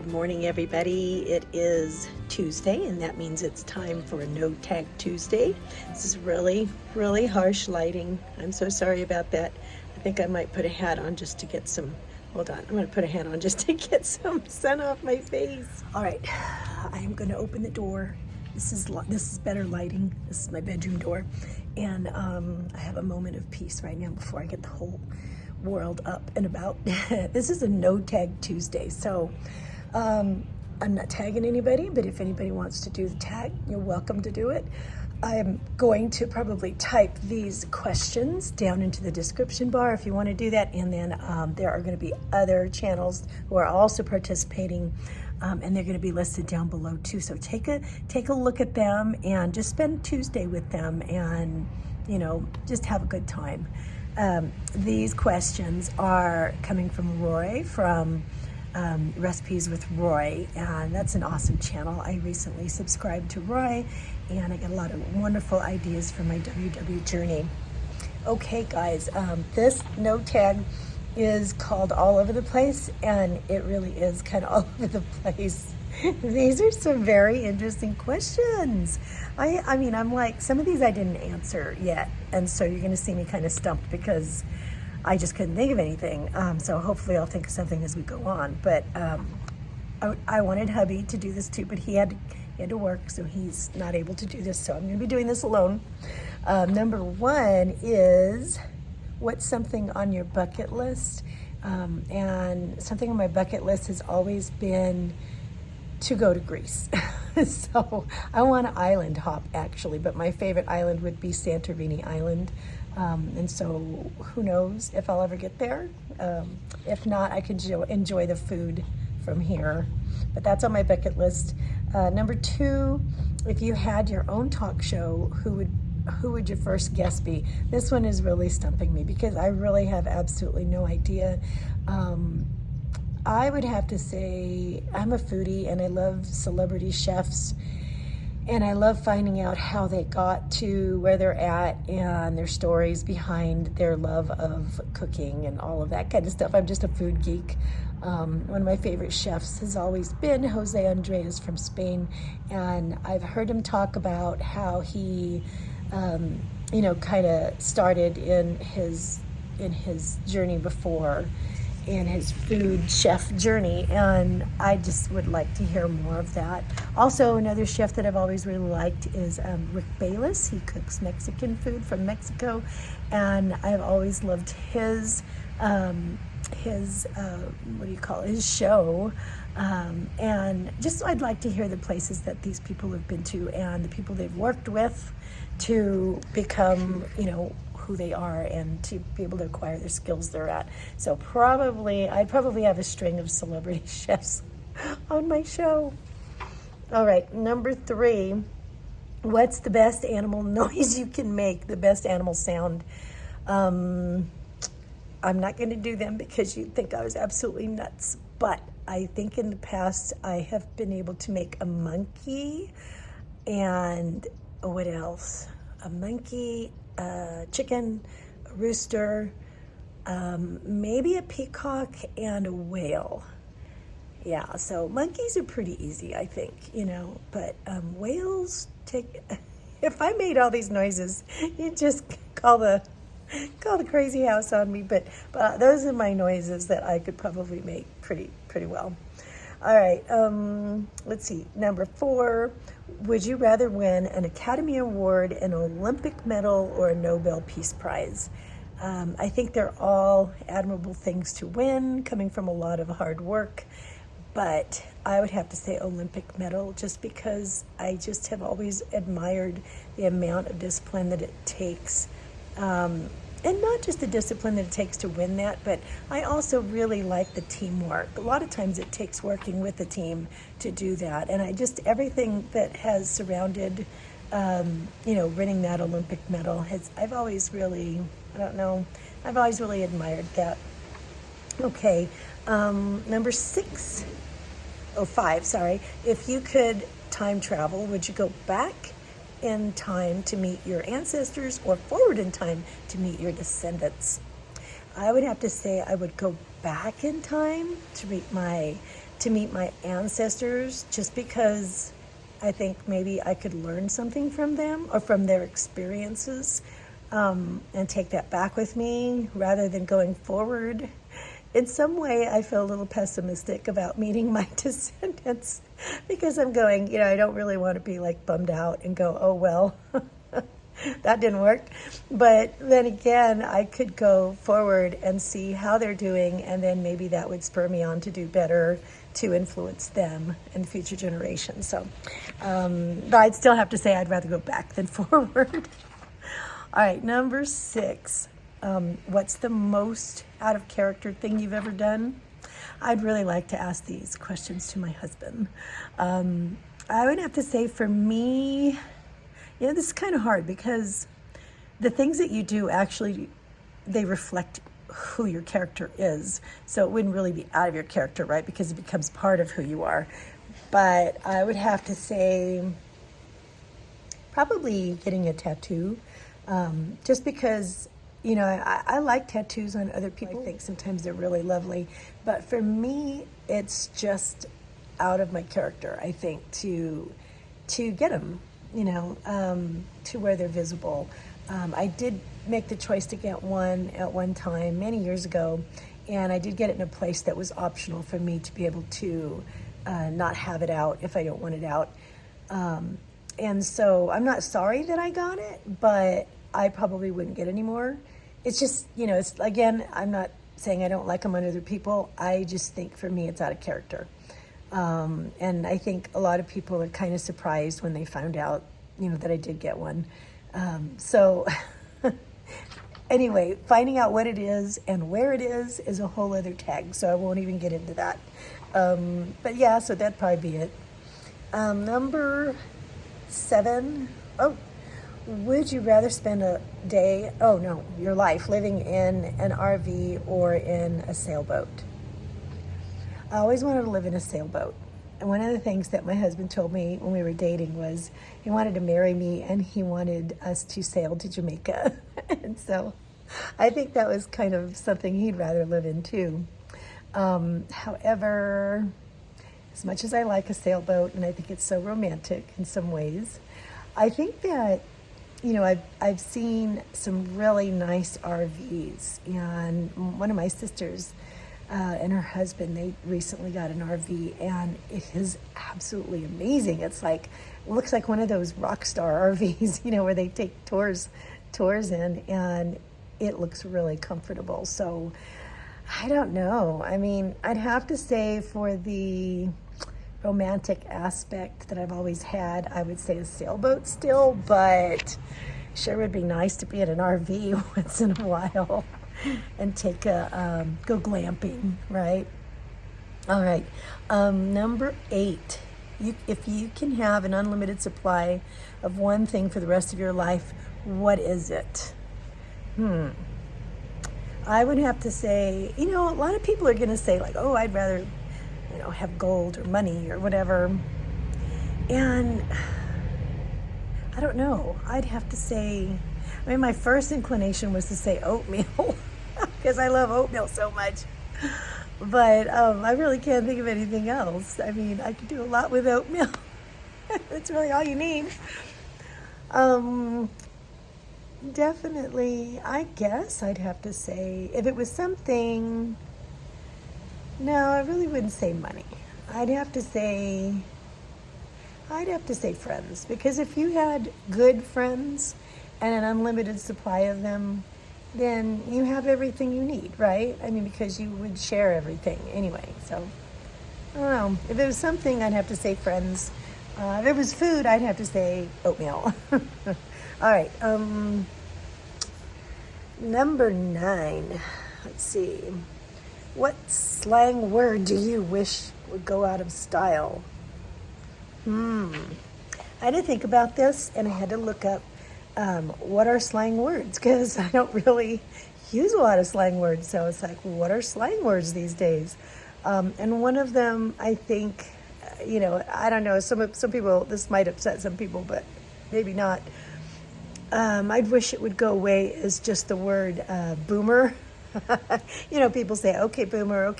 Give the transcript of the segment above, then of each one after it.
morning, everybody. It is Tuesday, and that means it's time for a No Tag Tuesday. This is really, really harsh lighting. I'm so sorry about that. I think I might put a hat on just to get some, hold on, I'm going to put a hat on just to get some sun off my face. All right, I'm going to open the door. This is better lighting. This is my bedroom door, and I have a moment of peace right now before I get the whole world up and about. This is a No Tag Tuesday, so I'm not tagging anybody, but if anybody wants to do the tag, you're welcome to do it. I'm going to probably type these questions down into the description bar if you want to do that, and then there are going to be other channels who are also participating, and they're going to be listed down below too. So take a look at them and just spend Tuesday with them, and just have a good time. These questions are coming from Roy from Recipes with Roy, and that's an awesome channel. I recently subscribed to Roy, and I got a lot of wonderful ideas for my WW journey. Okay, guys, this no tag is called All Over the Place, and it really is kind of all over the place. These are some very interesting questions. I mean, I'm like, some of these I didn't answer yet, and so you're going to see me kind of stumped because I just couldn't think of anything. So hopefully I'll think of something as we go on. But I wanted hubby to do this too, but he had to work, so he's not able to do this. So I'm going to be doing this alone. Number one is, what's something on your bucket list? And something on my bucket list has always been to go to Greece. So I want to island hop actually, but my favorite island would be Santorini Island. And so who knows if I'll ever get there. If not, I can enjoy the food from here. But that's on my bucket list. Number two, if you had your own talk show, who would your first guest be? This one is really stumping me because I really have absolutely no idea. I would have to say I'm a foodie, and I love celebrity chefs, and I love finding out how they got to where they're at and their stories behind their love of cooking and all of that kind of stuff. I'm just a food geek. One of my favorite chefs has always been Jose Andres from Spain, and I've heard him talk about how he kind of started in his journey before, in his food chef journey, and I just would like to hear more of that. Also, another chef that I've always really liked is Rick Bayless. He cooks Mexican food from Mexico, and I've always loved his his show, and just I'd like to hear the places that these people have been to and the people they've worked with to become who they are and to be able to acquire their skills they're at. So I'd probably have a string of celebrity chefs on my show. All right, number three, what's the best animal noise you can make, the best animal sound? I'm not going to do them because you'd think I was absolutely nuts, but I think in the past I have been able to make a monkey, and what else? A monkey, a chicken, a rooster, maybe a peacock, and a whale. Yeah, so monkeys are pretty easy, I think, but whales take, if I made all these noises, you'd just call the crazy house on me, but those are my noises that I could probably make pretty well. All right, let's see. Number four, would you rather win an Academy Award, an Olympic medal, or a Nobel Peace Prize? I think they're all admirable things to win, coming from a lot of hard work, but I would have to say Olympic medal, just because I just have always admired the amount of discipline that it takes. And not just the discipline that it takes to win that, but I also really like the teamwork. A lot of times it takes working with the team to do that. And everything that has surrounded, winning that Olympic medal I've always really admired that. Okay, number five, sorry. If you could time travel, would you go back in time to meet your ancestors or forward in time to meet your descendants? I would have to say I would go back in time to meet my to meet my ancestors, just because I think maybe I could learn something from them or from their experiences, and take that back with me rather than going forward. In some way, I feel a little pessimistic about meeting my descendants because I'm going, I don't really want to be like bummed out and go, oh, well, that didn't work. But then again, I could go forward and see how they're doing, and then maybe that would spur me on to do better to influence them and future generations. So, but I'd still have to say I'd rather go back than forward. All right, number 6. What's the most out of character thing you've ever done? I'd really like to ask these questions to my husband. I would have to say for me, this is kind of hard because the things that you do actually, they reflect who your character is. So it wouldn't really be out of your character, right? Because it becomes part of who you are. But I would have to say probably getting a tattoo, just because, I like tattoos on other people. I think sometimes they're really lovely. But for me, it's just out of my character, I think, to get them, to where they're visible. I did make the choice to get one at one time many years ago, and I did get it in a place that was optional for me to be able to not have it out if I don't want it out. And so I'm not sorry that I got it, but I probably wouldn't get any more. It's just, it's, again, I'm not saying I don't like them on other people. I just think for me it's out of character. And I think a lot of people are kind of surprised when they found out, that I did get one. So anyway, finding out what it is and where it is a whole other tag. So I won't even get into that. But yeah, so that'd probably be it. Number 7. Would you rather spend your life living in an RV or in a sailboat? I always wanted to live in a sailboat. And one of the things that my husband told me when we were dating was he wanted to marry me and he wanted us to sail to Jamaica. And so I think that was kind of something he'd rather live in too. However, as much as I like a sailboat and I think it's so romantic in some ways, I think that, I've seen some really nice RVs, and one of my sisters and her husband, they recently got an RV, and it is absolutely amazing. It looks like one of those rock star RVs, where they take tours in, and it looks really comfortable. So I don't know. I mean, I'd have to say for the romantic aspect that I've always had, I would say a sailboat still, but sure would be nice to be in an RV once in a while and take go glamping, right? All right, number 8. If you can have an unlimited supply of one thing for the rest of your life, what is it? I would have to say, a lot of people are going to say I'd rather have gold or money or whatever. And I don't know. I'd have to say, my first inclination was to say oatmeal because I love oatmeal so much. But I really can't think of anything else. I could do a lot with oatmeal. That's really all you need. Definitely, I guess I'd have to say, if it was something, no, I really wouldn't say money. I'd have to say friends, because if you had good friends and an unlimited supply of them, then you have everything you need, right? Because you would share everything anyway. So, I don't know. If it was something, I'd have to say friends. If it was food, I'd have to say oatmeal. All right. Number 9. Let's see. What slang word do you wish would go out of style? I had to think about this, and I had to look up what are slang words, because I don't really use a lot of slang words. So it's what are slang words these days? And one of them, I think, I don't know, some people, this might upset some people, but maybe not. I'd wish it would go away is just the word boomer. People say, okay, boomer.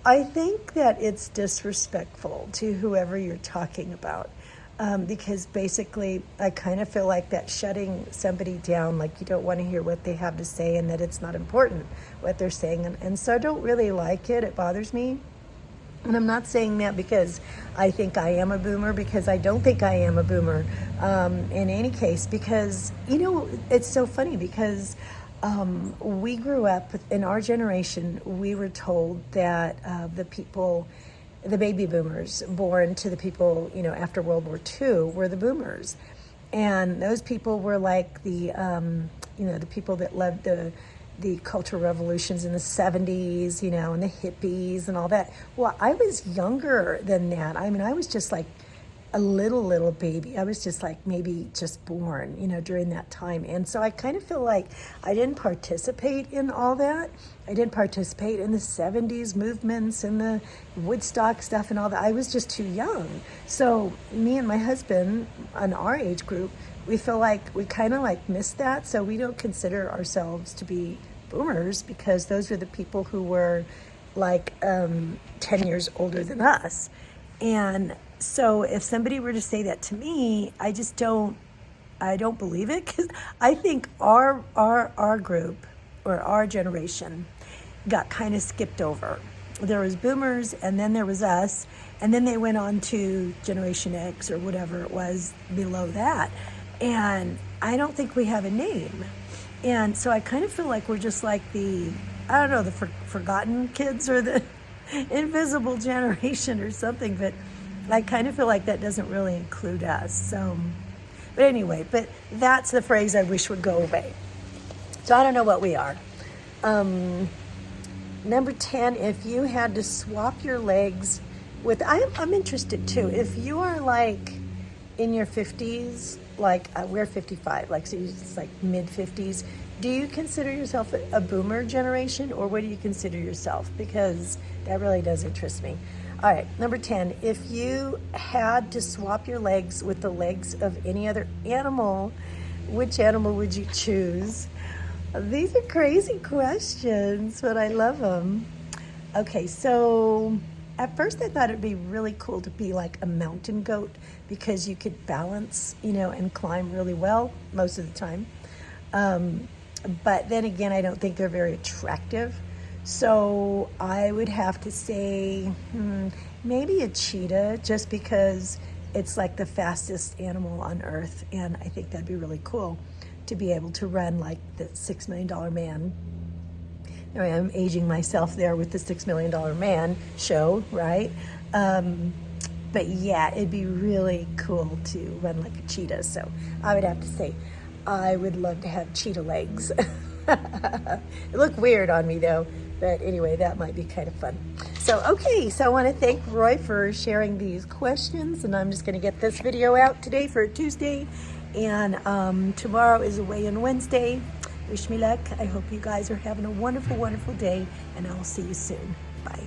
I think that it's disrespectful to whoever you're talking about. Because basically, I kind of feel like that shutting somebody down, like you don't want to hear what they have to say and that it's not important what they're saying. And so I don't really like it. It bothers me. And I'm not saying that because I think I am a boomer, because I don't think I am a boomer in any case. Because, it's so funny because we grew up, in our generation, we were told that the baby boomers born to the people, after World War II were the boomers. And those people were like the people that led the cultural revolutions in the 70s, and the hippies and all that. Well, I was younger than that. I mean, I was just like a little baby. I was just like maybe just born, during that time. And so I kind of feel like I didn't participate in all that. I didn't participate in the 70s movements and the Woodstock stuff and all that. I was just too young. So me and my husband, on our age group, we feel like we kind of like missed that. So we don't consider ourselves to be boomers, because those are the people who were like 10 years older than us. And so if somebody were to say that to me, I don't believe it, because I think our group, or our generation, got kind of skipped over. There was boomers, and then there was us, and then they went on to Generation X or whatever it was below that. And I don't think we have a name. And so I kind of feel like we're just like the forgotten kids, or the invisible generation or something. But I kind of feel like that doesn't really include us. So, but anyway, that's the phrase I wish would go away. So I don't know what we are. Number 10, if you had to swap your legs with, I'm interested too. If you are like in your 50s, like we're 55, like so it's like mid 50s, do you consider yourself a boomer generation, or what do you consider yourself? Because that really does interest me. All right, number 10, if you had to swap your legs with the legs of any other animal, which animal would you choose? These are crazy questions, but I love them. Okay, so at first I thought it'd be really cool to be like a mountain goat, because you could balance, and climb really well most of the time. But then again, I don't think they're very attractive. So I would have to say maybe a cheetah, just because it's like the fastest animal on Earth. And I think that'd be really cool to be able to run like the $6 Million Man. I'm aging myself there with the $6 Million Man show, right? But yeah, it'd be really cool to run like a cheetah. So I would have to say I would love to have cheetah legs. It look weird on me though. But anyway, that might be kind of fun. So, okay, so I want to thank Roy for sharing these questions. And I'm just going to get this video out today for Tuesday. And tomorrow is a weigh-in Wednesday. Wish me luck. I hope you guys are having a wonderful, wonderful day. And I'll see you soon. Bye.